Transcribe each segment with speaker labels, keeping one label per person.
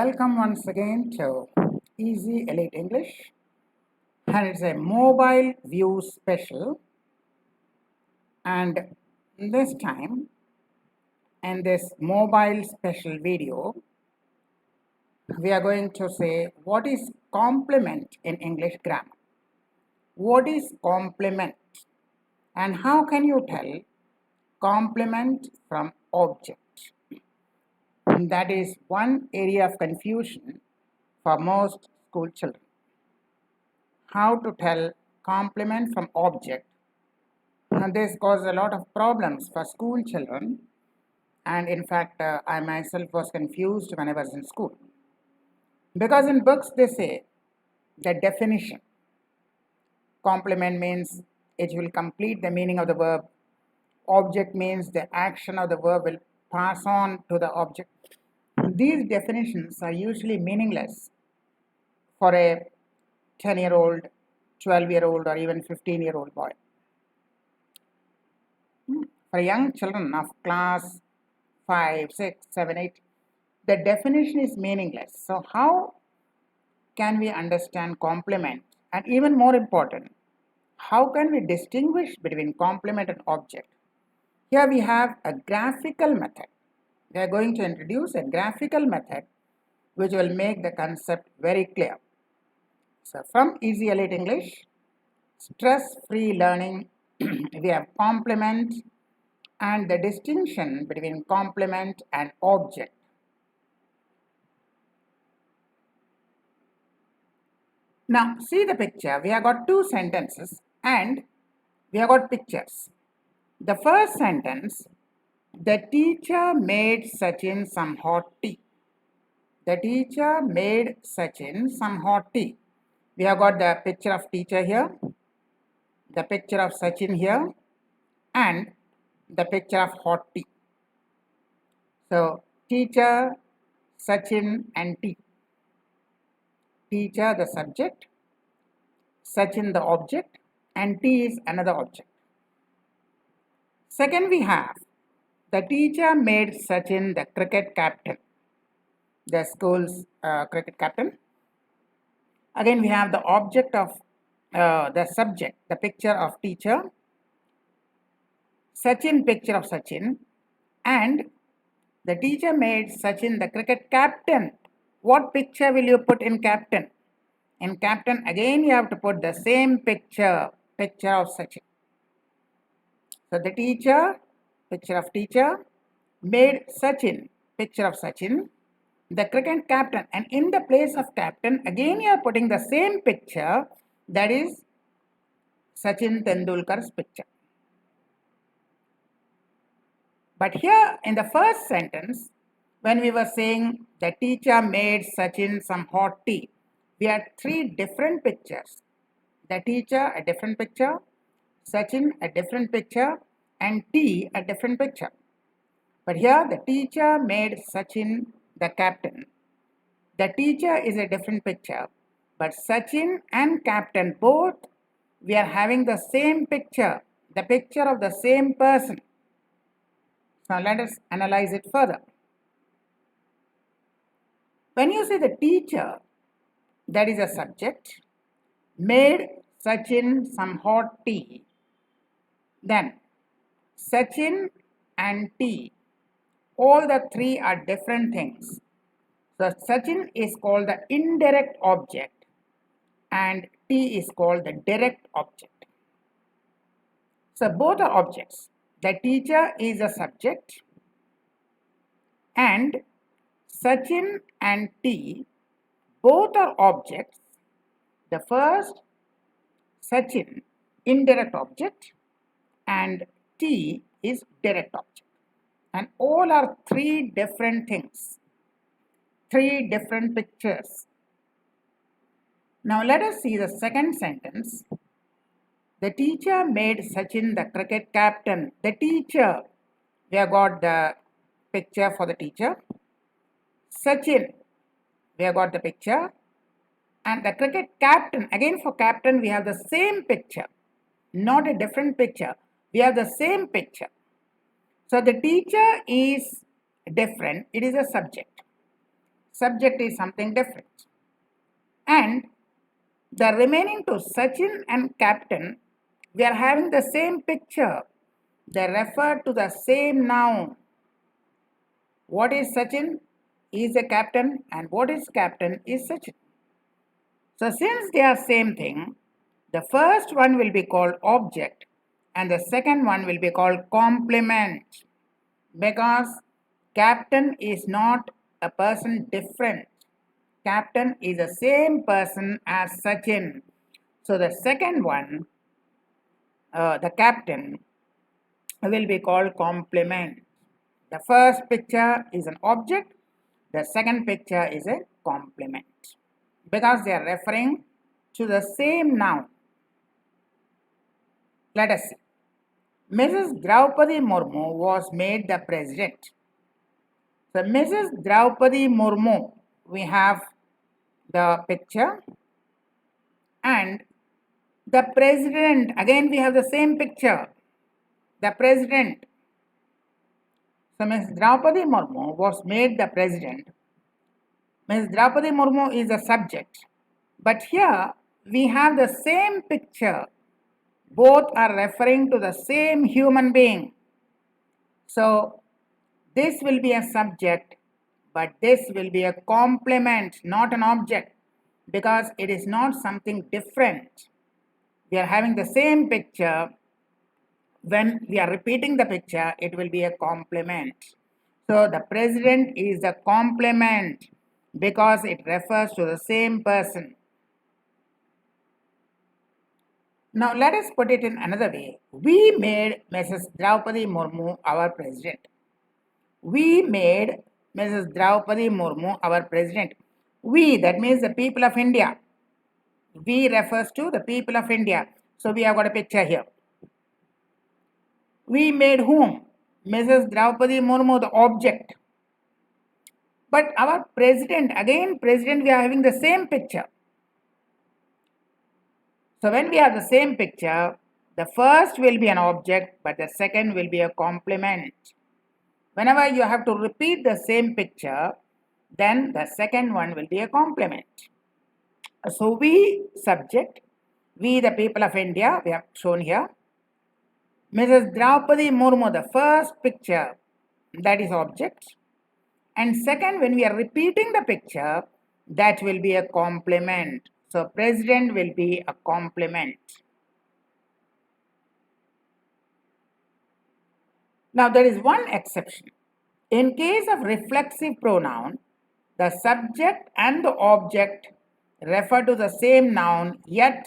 Speaker 1: Welcome once again to Easy Elite English, and it's a mobile view special. And this time, in this mobile special video, we are going to say what is complement in English grammar. What is complement, and how can you tell complement from object? And that is one area of confusion for most school children. How to tell complement from object, and this causes a lot of problems for school children, and in fact I myself was confused when I was in school, because in books they say the definition complement means it will complete the meaning of the verb, object means the action of the verb will pass on to the object. These definitions are usually meaningless for a 10-year-old, 12-year-old or even 15-year-old boy. For young children of class 5, 6, 7, 8, the definition is meaningless. So how can we understand complement? And even more important, how can we distinguish between complement and object? Here we have a graphical method. We are going to introduce a graphical method which will make the concept very clear. So from Easy Elite English, stress-free learning, we have complement and the distinction between complement and object. Now see the picture. We have got two sentences and we have got pictures. The first sentence, the teacher made Sachin some hot tea. The teacher made Sachin some hot tea. We have got the picture of teacher here, the picture of Sachin here, and the picture of hot tea. So teacher, Sachin and tea. Teacher the subject, Sachin the object, and tea is another object. Second, we have the teacher made Sachin the cricket captain, the school's cricket captain. Again, we have the object of the subject, the picture of teacher, Sachin picture of Sachin, and the teacher made Sachin the cricket captain. What picture will you put in captain? In captain, again you have to put the same picture of Sachin. So the teacher, picture of teacher, made Sachin, picture of Sachin, the cricket captain, and in the place of captain, again you are putting the same picture, that is Sachin Tendulkar's picture. But here in the first sentence, when we were saying the teacher made Sachin some hot tea, we had three different pictures. The teacher, a different picture, Sachin, a different picture, and tea, a different picture. But here the teacher made Sachin the captain. The teacher is a different picture, but Sachin and captain both, we are having the same picture, the picture of the same person. Now let us analyze it further. When you say the teacher, that is a subject, made Sachin some hot tea, then Sachin and tea, all the three are different things. So Sachin is called the indirect object and tea is called the direct object. So both are objects. The teacher is a subject and Sachin and tea both are objects. The first, Sachin, indirect object, and tea is direct object. And all are three different things, three different pictures. Now let us see the second sentence. The teacher made Sachin the cricket captain. The teacher, we have got the picture for the teacher. Sachin, we have got the picture. And the cricket captain, again for captain we have the same picture, not a different picture. We have the same picture. So the teacher is different, it is a subject. Subject is something different. And the remaining two, Sachin and Captain, we are having the same picture. They refer to the same noun. What is Sachin? Is a captain, and what is captain is Sachin. So since they are same thing, the first one will be called object and the second one will be called complement, because captain is not a person different. Captain is the same person as Sachin. So the second one, the captain, will be called complement. The first picture is an object, the second picture is a complement, because they are referring to the same noun. Let us see. Mrs. Draupadi Murmu was made the president. So Mrs. Draupadi Murmu, we have the picture, and the president, again we have the same picture, the president. So Mrs. Draupadi Murmu was made the president. Mrs. Draupadi Murmu is the subject, but here we have the same picture. Both are referring to the same human being. So this will be a subject, but this will be a complement, not an object, because it is not something different. We are having the same picture. When we are repeating the picture, it will be a complement. So the president is the complement because it refers to the same person. Now let us put it in another way. We made Mrs. Draupadi Murmu our president. We made Mrs. Draupadi Murmu our president. We, that means the people of India. We refers to the people of India. So we have got a picture here. We made whom? Mrs. Draupadi Murmu, the object. But our president, again president, we are having the same picture. So when we have the same picture, the first will be an object, but the second will be a complement. Whenever you have to repeat the same picture, then the second one will be a complement. So we, subject, we the people of India, we have shown here. Mrs. Draupadi Murmu, the first picture, that is object. And second, when we are repeating the picture, that will be a complement. So president will be a complement. Now there is one exception. In case of reflexive pronoun, the subject and the object refer to the same noun, yet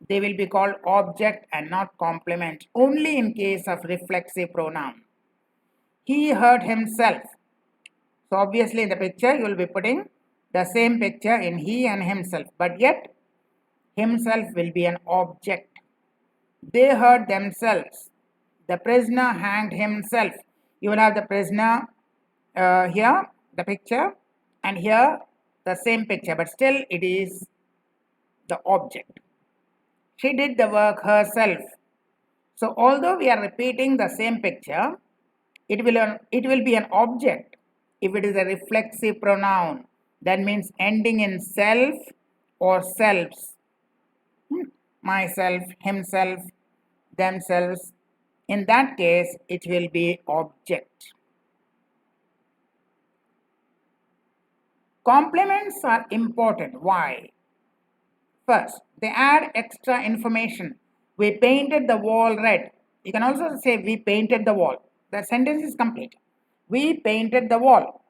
Speaker 1: they will be called object and not complement, only in case of reflexive pronoun. He hurt himself. So obviously in the picture you will be putting the same picture in he and himself, but yet himself will be an object. They hurt themselves. The prisoner hanged himself. You will have the prisoner here, the picture, and here the same picture, but still it is the object. She did the work herself. So although we are repeating the same picture, it will be an object if it is a reflexive pronoun. That means ending in self or selves. Myself, himself, themselves. In that case, it will be object. Complements are important. Why? First, they add extra information. We painted the wall red. You can also say we painted the wall. The sentence is complete. We painted the wall.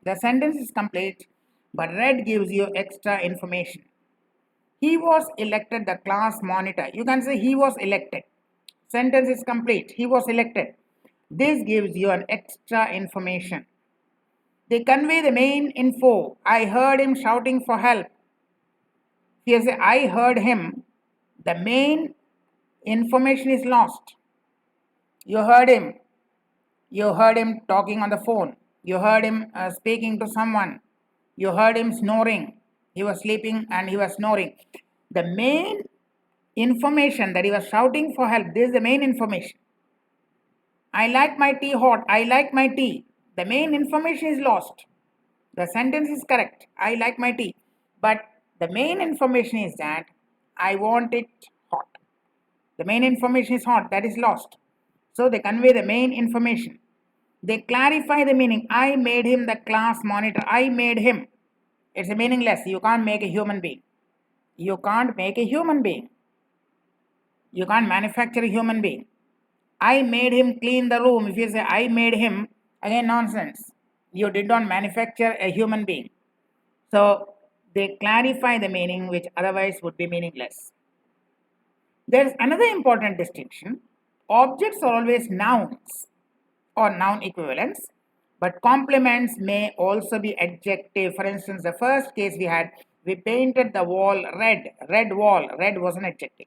Speaker 1: The sentence is complete, but red gives you extra information. He was elected the class monitor. You can say he was elected. Sentence is complete. He was elected. This gives you an extra information. They convey the main info. I heard him shouting for help. Here say I heard him. The main information is lost. You heard him. You heard him talking on the phone. You heard him speaking to someone. You heard him snoring. He was sleeping and he was snoring. The main information that he was shouting for help, this is the main information. I like my tea hot. I like my tea. The main information is lost. The sentence is correct. I like my tea. But the main information is that I want it hot. The main information is hot. That is lost. So they convey the main information. They clarify the meaning. I made him the class monitor. I made him. It's meaningless. You can't make a human being. You can't make a human being. You can't manufacture a human being. I made him clean the room. If you say I made him, again nonsense. You did not manufacture a human being. So they clarify the meaning which otherwise would be meaningless. There is another important distinction. Objects are always nouns or noun equivalents, but complements may also be adjective. For instance, the first case we painted the wall red. Red wall. Red was an adjective.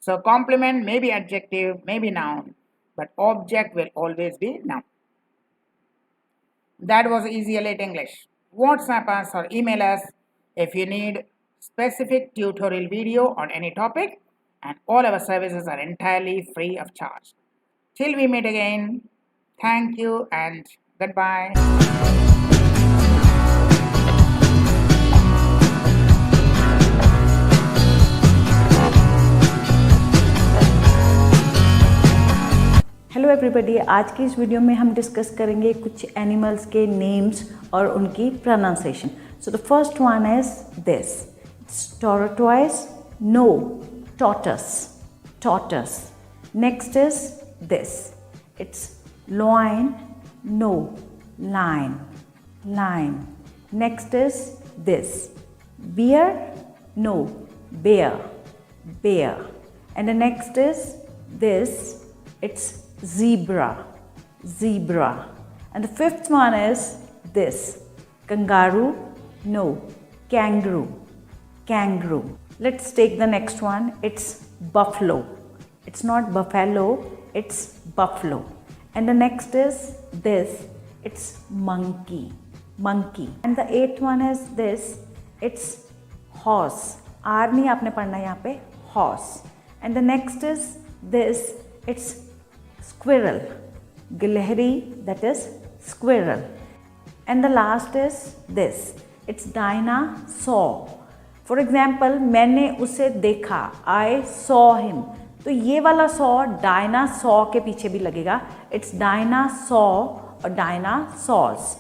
Speaker 1: So complement may be adjective, may be noun, but object will always be noun. That was Easy Elite English. WhatsApp us or email us if you need specific tutorial video on any topic, and all our services are entirely free of charge. Till we meet again, thank you and goodbye.
Speaker 2: Hello everybody, आज की इस video में हम discuss करेंगे कुछ animals के names और उनकी pronunciation. So the first one is this. Tortoise, no. Tortoise, tortoise. Next is this. It's loin, no. Lion, lion. Next is this. Bear, no. Bear, bear. And the next is this. It's zebra, zebra. And the fifth one is this. Kangaroo, no. Kangaroo, kangaroo. Let's take the next one. It's buffalo. It's not buffalo, it's buffalo. And the next is this. It's monkey, monkey. And the eighth one is this. It's horse. R नहीं आपने पढ़ना यहाँ पे. Horse. And the next is this. It's squirrel. Gilhari, that is squirrel. And the last is this. It's dinosaur. For example, मैंने उसे देखा. I saw him. तो ये वाला सॉ डायनासॉर के पीछे भी लगेगा. इट्स डायनासॉर और डायनासॉर्स.